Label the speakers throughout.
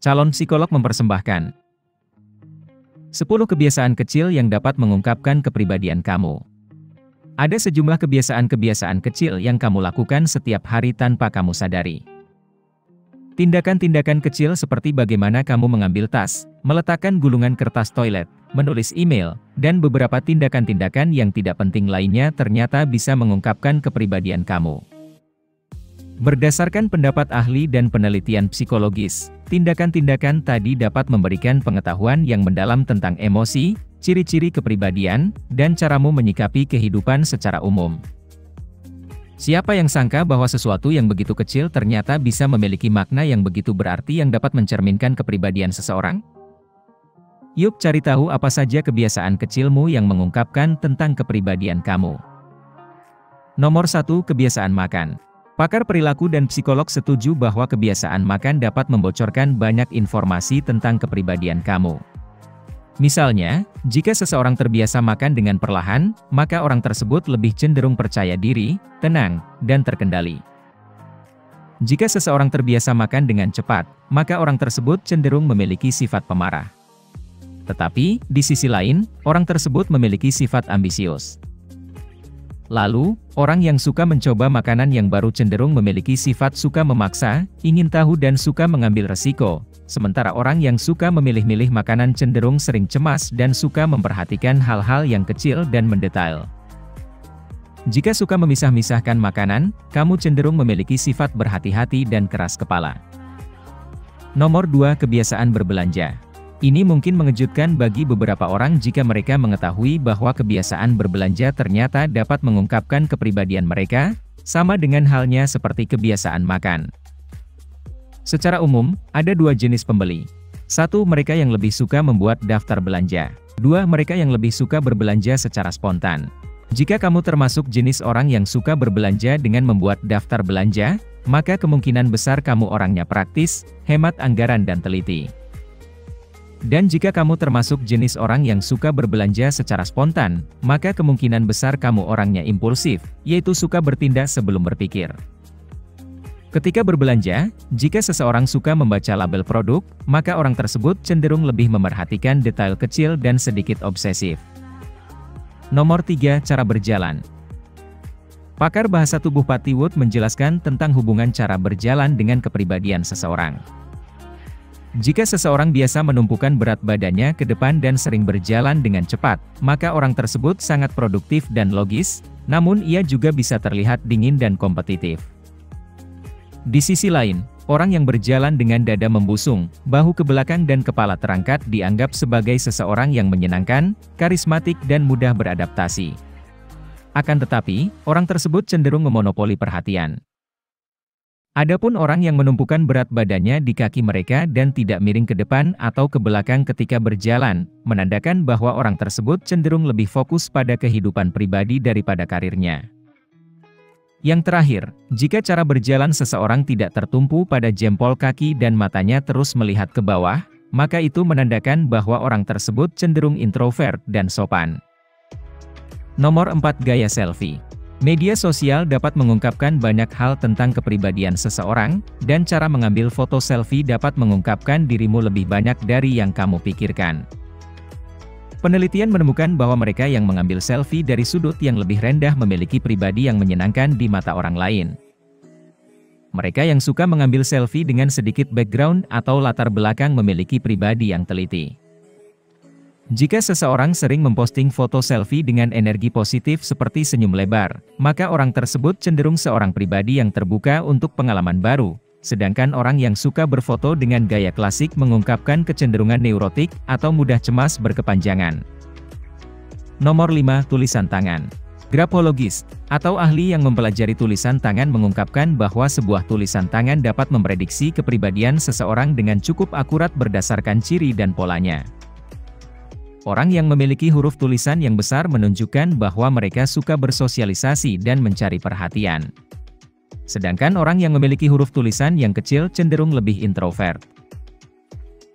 Speaker 1: Calon psikolog mempersembahkan 10 kebiasaan kecil yang dapat mengungkapkan kepribadian kamu. Ada sejumlah kebiasaan-kebiasaan kecil yang kamu lakukan setiap hari tanpa kamu sadari. Tindakan-tindakan kecil seperti bagaimana kamu mengambil tas, meletakkan gulungan kertas toilet, menulis email, dan beberapa tindakan-tindakan yang tidak penting lainnya ternyata bisa mengungkapkan kepribadian kamu. Berdasarkan pendapat ahli dan penelitian psikologis, tindakan-tindakan tadi dapat memberikan pengetahuan yang mendalam tentang emosi, ciri-ciri kepribadian, dan caramu menyikapi kehidupan secara umum. Siapa yang sangka bahwa sesuatu yang begitu kecil ternyata bisa memiliki makna yang begitu berarti yang dapat mencerminkan kepribadian seseorang? Yuk cari tahu apa saja kebiasaan kecilmu yang mengungkapkan tentang kepribadian kamu. Nomor 1. Kebiasaan makan. Pakar perilaku dan psikolog setuju bahwa kebiasaan makan dapat membocorkan banyak informasi tentang kepribadian kamu. Misalnya, jika seseorang terbiasa makan dengan perlahan, maka orang tersebut lebih cenderung percaya diri, tenang, dan terkendali. Jika seseorang terbiasa makan dengan cepat, maka orang tersebut cenderung memiliki sifat pemarah. Tetapi, di sisi lain, orang tersebut memiliki sifat ambisius. Lalu, orang yang suka mencoba makanan yang baru cenderung memiliki sifat suka memaksa, ingin tahu dan suka mengambil resiko, sementara orang yang suka memilih-milih makanan cenderung sering cemas dan suka memperhatikan hal-hal yang kecil dan mendetail. Jika suka memisah-misahkan makanan, kamu cenderung memiliki sifat berhati-hati dan keras kepala. Nomor 2. Kebiasaan berbelanja. Ini mungkin mengejutkan bagi beberapa orang jika mereka mengetahui bahwa kebiasaan berbelanja ternyata dapat mengungkapkan kepribadian mereka, sama dengan halnya seperti kebiasaan makan. Secara umum, ada 2 jenis pembeli. 1. Mereka yang lebih suka membuat daftar belanja. 2. Mereka yang lebih suka berbelanja secara spontan. Jika kamu termasuk jenis orang yang suka berbelanja dengan membuat daftar belanja, maka kemungkinan besar kamu orangnya praktis, hemat anggaran dan teliti. Dan jika kamu termasuk jenis orang yang suka berbelanja secara spontan, maka kemungkinan besar kamu orangnya impulsif, yaitu suka bertindak sebelum berpikir. Ketika berbelanja, jika seseorang suka membaca label produk, maka orang tersebut cenderung lebih memerhatikan detail kecil dan sedikit obsesif. Nomor 3. Cara berjalan. Pakar bahasa tubuh Patty Wood menjelaskan tentang hubungan cara berjalan dengan kepribadian seseorang. Jika seseorang biasa menumpukan berat badannya ke depan dan sering berjalan dengan cepat, maka orang tersebut sangat produktif dan logis, namun ia juga bisa terlihat dingin dan kompetitif. Di sisi lain, orang yang berjalan dengan dada membusung, bahu ke belakang dan kepala terangkat dianggap sebagai seseorang yang menyenangkan, karismatik dan mudah beradaptasi. Akan tetapi, orang tersebut cenderung memonopoli perhatian. Adapun orang yang menumpukan berat badannya di kaki mereka dan tidak miring ke depan atau ke belakang ketika berjalan, menandakan bahwa orang tersebut cenderung lebih fokus pada kehidupan pribadi daripada karirnya. Yang terakhir, jika cara berjalan seseorang tidak tertumpu pada jempol kaki dan matanya terus melihat ke bawah, maka itu menandakan bahwa orang tersebut cenderung introvert dan sopan. Nomor 4. Gaya selfie. Media sosial dapat mengungkapkan banyak hal tentang kepribadian seseorang, dan cara mengambil foto selfie dapat mengungkapkan dirimu lebih banyak dari yang kamu pikirkan. Penelitian menemukan bahwa mereka yang mengambil selfie dari sudut yang lebih rendah memiliki pribadi yang menyenangkan di mata orang lain. Mereka yang suka mengambil selfie dengan sedikit background atau latar belakang memiliki pribadi yang teliti. Jika seseorang sering memposting foto selfie dengan energi positif seperti senyum lebar, maka orang tersebut cenderung seorang pribadi yang terbuka untuk pengalaman baru, sedangkan orang yang suka berfoto dengan gaya klasik mengungkapkan kecenderungan neurotik atau mudah cemas berkepanjangan. Nomor 5. Tulisan tangan. Graphologis, atau ahli yang mempelajari tulisan tangan mengungkapkan bahwa sebuah tulisan tangan dapat memprediksi kepribadian seseorang dengan cukup akurat berdasarkan ciri dan polanya. Orang yang memiliki huruf tulisan yang besar menunjukkan bahwa mereka suka bersosialisasi dan mencari perhatian. Sedangkan orang yang memiliki huruf tulisan yang kecil cenderung lebih introvert.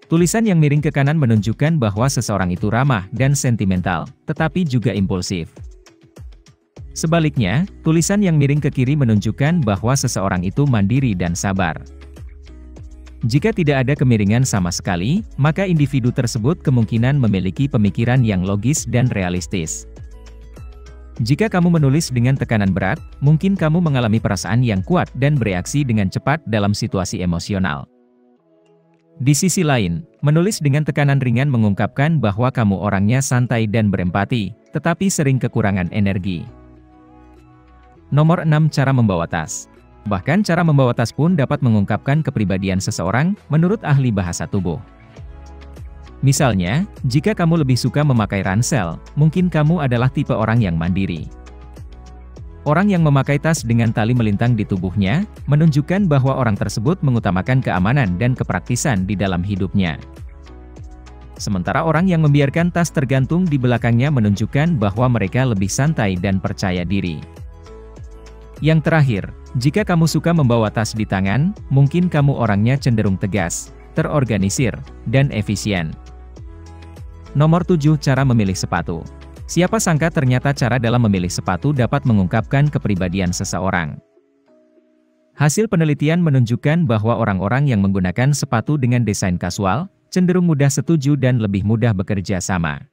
Speaker 1: Tulisan yang miring ke kanan menunjukkan bahwa seseorang itu ramah dan sentimental, tetapi juga impulsif. Sebaliknya, tulisan yang miring ke kiri menunjukkan bahwa seseorang itu mandiri dan sabar. Jika tidak ada kemiringan sama sekali, maka individu tersebut kemungkinan memiliki pemikiran yang logis dan realistis. Jika kamu menulis dengan tekanan berat, mungkin kamu mengalami perasaan yang kuat dan bereaksi dengan cepat dalam situasi emosional. Di sisi lain, menulis dengan tekanan ringan mengungkapkan bahwa kamu orangnya santai dan berempati, tetapi sering kekurangan energi. Nomor 6. Cara membawa tas. Bahkan cara membawa tas pun dapat mengungkapkan kepribadian seseorang, menurut ahli bahasa tubuh. Misalnya, jika kamu lebih suka memakai ransel, mungkin kamu adalah tipe orang yang mandiri. Orang yang memakai tas dengan tali melintang di tubuhnya, menunjukkan bahwa orang tersebut mengutamakan keamanan dan kepraktisan di dalam hidupnya. Sementara orang yang membiarkan tas tergantung di belakangnya menunjukkan bahwa mereka lebih santai dan percaya diri. Yang terakhir, jika kamu suka membawa tas di tangan, mungkin kamu orangnya cenderung tegas, terorganisir, dan efisien. Nomor 7. Cara memilih sepatu. Siapa sangka ternyata cara dalam memilih sepatu dapat mengungkapkan kepribadian seseorang. Hasil penelitian menunjukkan bahwa orang-orang yang menggunakan sepatu dengan desain kasual, cenderung mudah setuju dan lebih mudah bekerja sama.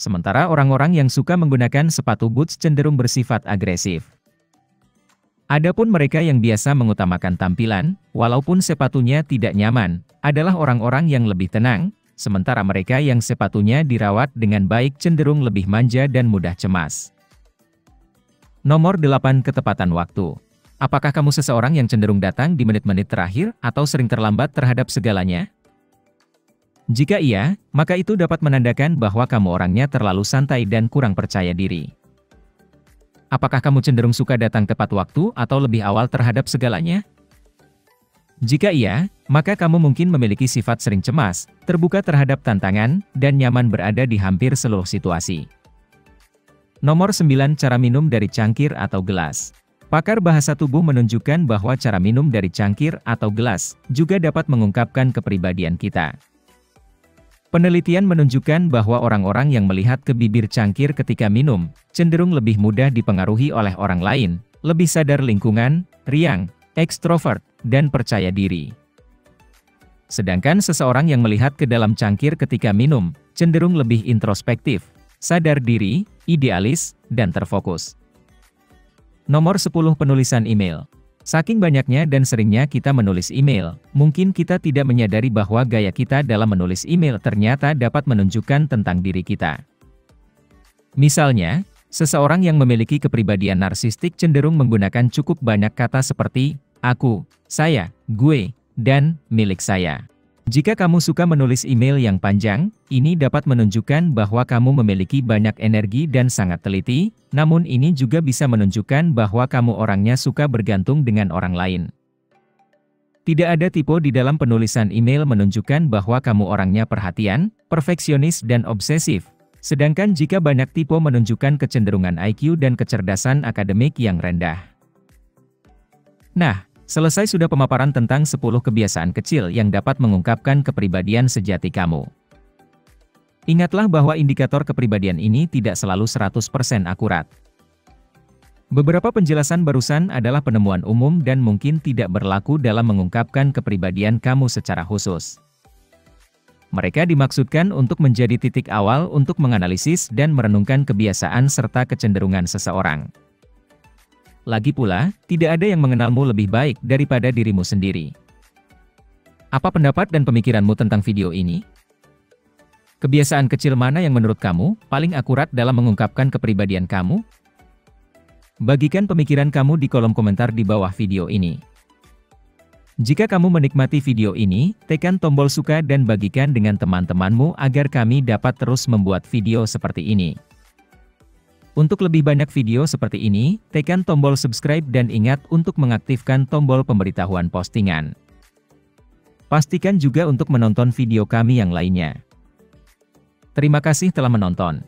Speaker 1: Sementara orang-orang yang suka menggunakan sepatu boots cenderung bersifat agresif. Adapun mereka yang biasa mengutamakan tampilan, walaupun sepatunya tidak nyaman, adalah orang-orang yang lebih tenang, sementara mereka yang sepatunya dirawat dengan baik cenderung lebih manja dan mudah cemas. Nomor 8. Ketepatan waktu. Apakah kamu seseorang yang cenderung datang di menit-menit terakhir, atau sering terlambat terhadap segalanya? Jika iya, maka itu dapat menandakan bahwa kamu orangnya terlalu santai dan kurang percaya diri. Apakah kamu cenderung suka datang tepat waktu atau lebih awal terhadap segalanya? Jika iya, maka kamu mungkin memiliki sifat sering cemas, terbuka terhadap tantangan, dan nyaman berada di hampir seluruh situasi. Nomor 9. Cara minum dari cangkir atau gelas. Pakar bahasa tubuh menunjukkan bahwa cara minum dari cangkir atau gelas juga dapat mengungkapkan kepribadian kita. Penelitian menunjukkan bahwa orang-orang yang melihat ke bibir cangkir ketika minum, cenderung lebih mudah dipengaruhi oleh orang lain, lebih sadar lingkungan, riang, ekstrovert, dan percaya diri. Sedangkan seseorang yang melihat ke dalam cangkir ketika minum, cenderung lebih introspektif, sadar diri, idealis, dan terfokus. Nomor 10. Penulisan email. Saking banyaknya dan seringnya kita menulis email, mungkin kita tidak menyadari bahwa gaya kita dalam menulis email ternyata dapat menunjukkan tentang diri kita. Misalnya, seseorang yang memiliki kepribadian narsistik cenderung menggunakan cukup banyak kata seperti aku, saya, gue, dan milik saya. Jika kamu suka menulis email yang panjang, ini dapat menunjukkan bahwa kamu memiliki banyak energi dan sangat teliti, namun ini juga bisa menunjukkan bahwa kamu orangnya suka bergantung dengan orang lain. Tidak ada tipe di dalam penulisan email menunjukkan bahwa kamu orangnya perhatian, perfeksionis dan obsesif, sedangkan jika banyak tipe menunjukkan kecenderungan IQ dan kecerdasan akademik yang rendah. Nah, selesai sudah pemaparan tentang 10 kebiasaan kecil yang dapat mengungkapkan kepribadian sejati kamu. Ingatlah bahwa indikator kepribadian ini tidak selalu 100% akurat. Beberapa penjelasan barusan adalah penemuan umum dan mungkin tidak berlaku dalam mengungkapkan kepribadian kamu secara khusus. Mereka dimaksudkan untuk menjadi titik awal untuk menganalisis dan merenungkan kebiasaan serta kecenderungan seseorang. Lagi pula, tidak ada yang mengenalmu lebih baik daripada dirimu sendiri. Apa pendapat dan pemikiranmu tentang video ini? Kebiasaan kecil mana yang menurut kamu paling akurat dalam mengungkapkan kepribadian kamu? Bagikan pemikiran kamu di kolom komentar di bawah video ini. Jika kamu menikmati video ini, tekan tombol suka dan bagikan dengan teman-temanmu agar kami dapat terus membuat video seperti ini. Untuk lebih banyak video seperti ini, tekan tombol subscribe dan ingat untuk mengaktifkan tombol pemberitahuan postingan. Pastikan juga untuk menonton video kami yang lainnya. Terima kasih telah menonton.